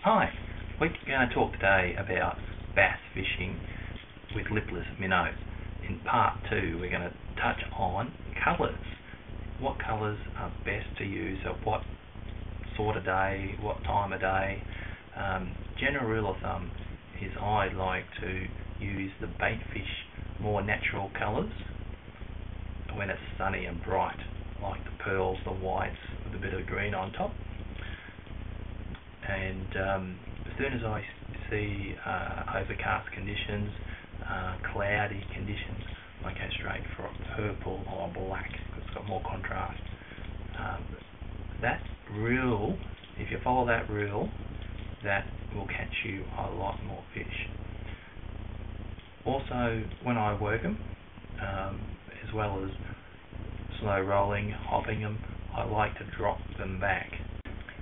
Hi, we're going to talk today about bass fishing with lipless minnows. In part 2 we're going to touch on colours. What colours are best to use at what sort of day, what time of day. General rule of thumb is I like to use the bait fish more natural colours when it's sunny and bright, like the pearls, the whites with a bit of green on top. And as soon as I see overcast conditions, cloudy conditions, I go straight for a purple or a black because it's got more contrast. That rule, if you follow that rule, that will catch you a lot more fish. Also, when I work them, as well as slow rolling, hopping them, I like to drop them back.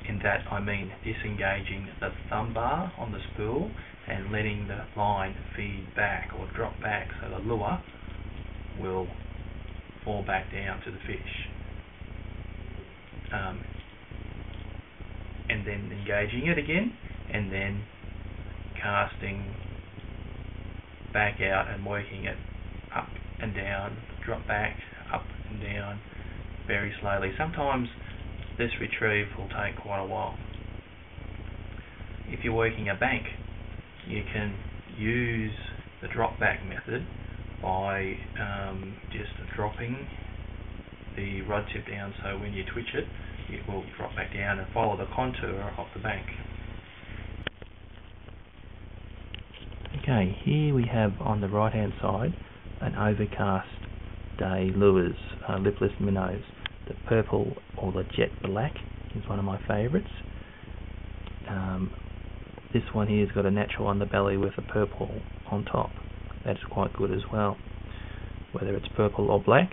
In that I mean disengaging the thumb bar on the spool and letting the line feed back or drop back so the lure will fall back down to the fish. And then engaging it again and then casting back out and working it up and down, drop back, up and down very slowly. Sometimes this retrieve will take quite a while. If you're working a bank, you can use the drop back method by just dropping the rod tip down so when you twitch it, it will drop back down and follow the contour of the bank. Okay, here we have on the right hand side an overcast day lures, lipless minnows. The purple or the jet black is one of my favourites. This one here has got a natural underbelly with a purple on top. That's quite good as well. Whether it's purple or black,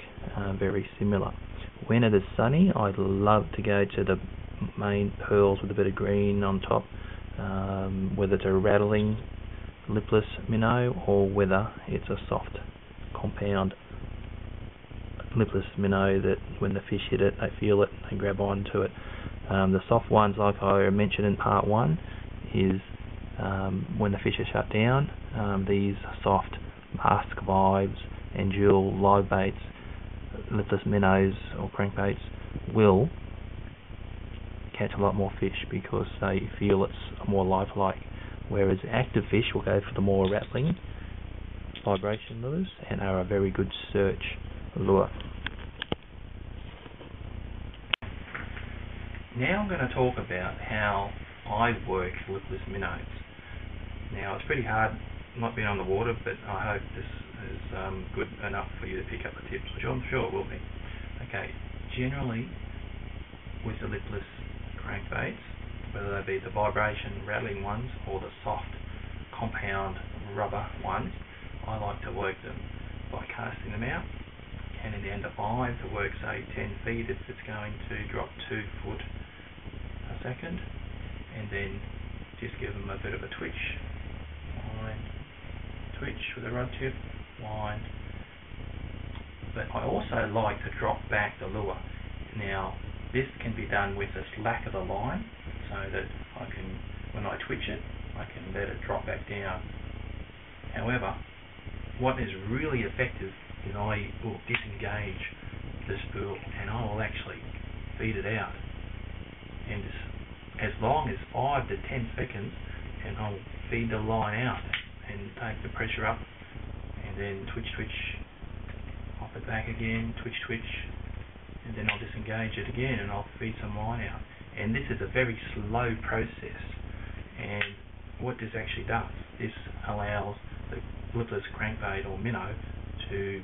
very similar. When it is sunny, I love to go to the main pearls with a bit of green on top, whether it's a rattling lipless minnow or whether it's a soft compound lipless minnow that when the fish hit it, they feel it, they grab onto it. The soft ones, like I mentioned in part 1, is when the fish are shut down, these soft mask vibes and dual live baits, lipless minnows or crankbaits, will catch a lot more fish because they feel it's more lifelike, whereas active fish will go for the more rattling vibration lures and are a very good search lure. Now I'm going to talk about how I work lipless minnows. Now it's pretty hard not being on the water, but I hope this is good enough for you to pick up the tips, which I'm sure it will be. Okay, generally with the lipless crankbaits, whether they be the vibration rattling ones or the soft compound rubber ones, I like to work them by casting them out and in the end of 5 to work say 10 feet if it's going to drop 2 foot a second, and then just give them a bit of a twitch, wind, twitch with a rod tip, wind. But I also like to drop back the lure. Now this can be done with the slack of the line so that I can, when I twitch it, I can let it drop back down. However, what is really effective is I will disengage the spool and I will actually feed it out, and as long as 5 to 10 seconds, and I'll feed the line out and take the pressure up and then twitch, hop it back again, twitch, and then I'll disengage it again and I'll feed some line out. And this is a very slow process, and what this actually does, this allows the lipless crankbait or minnow to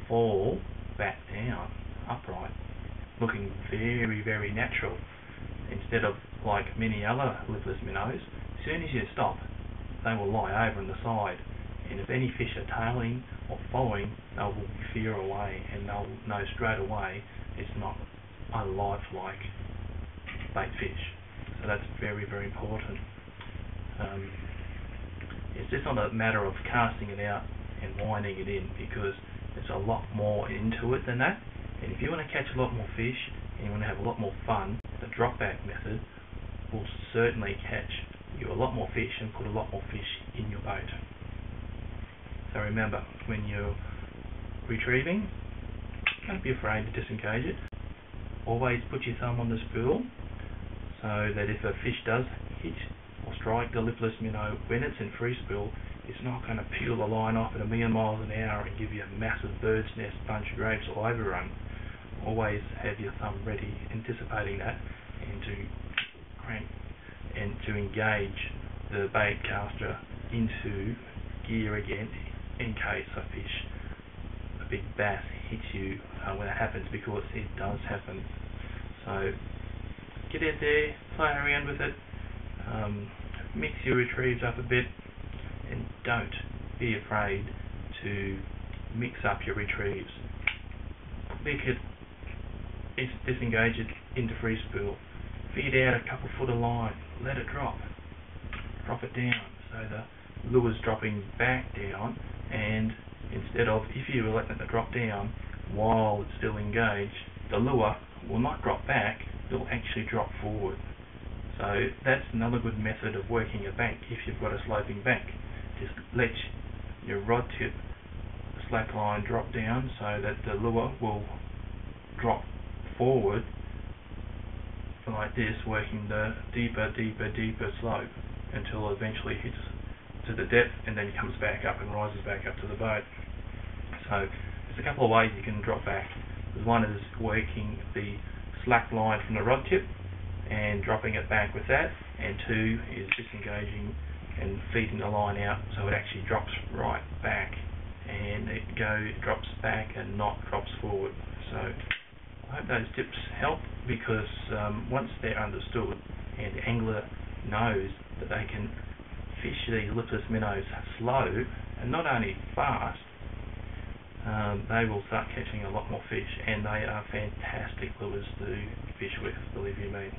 fall back down upright, looking very, very natural, instead of like many other lipless minnows. As soon as you stop, they will lie over on the side, and if any fish are tailing or following, they will veer away and they'll know straight away it's not a lifelike bait fish. So that's very, very important. It's just not a matter of casting it out and winding it in, because there's a lot more into it than that. And if you want to catch a lot more fish and you want to have a lot more fun, the drop back method will certainly catch you a lot more fish and put a lot more fish in your boat. So remember, when you're retrieving, don't be afraid to disengage it. Always put your thumb on the spool so that if a fish does hit or strike the lipless minnow when it's in free spool, it's not going to peel the line off at 1,000,000 miles an hour and give you a massive bird's nest bunch of grapes or overrun. Always have your thumb ready, anticipating that, and to crank and to engage the bait caster into gear again in case a big bass hits you when it happens, because it does happen. So get out there, play around with it, mix your retrieves up a bit, and don't be afraid to mix up your retrieves. Click it, disengage it into free spool, feed out a couple foot of line, let it drop it down, so the lure's dropping back down, and instead of, if you were letting it drop down while it's still engaged, the lure will not drop back, it'll actually drop forward. So that's another good method of working a bank. If you've got a sloping bank, just let your rod tip slack line drop down so that the lure will drop forward like this, working the deeper slope until it eventually hits to the depth and then comes back up and rises back up to the boat. So there's a couple of ways you can drop back. One is working the slack line from the rod tip and dropping it back with that, and two is disengaging and feeding the line out so it actually drops right back, and it drops back and not drops forward. So I hope those tips help, because once they're understood and the angler knows that they can fish these lipless minnows slow and not only fast, they will start catching a lot more fish, and they are fantastic lures to fish with, believe you me.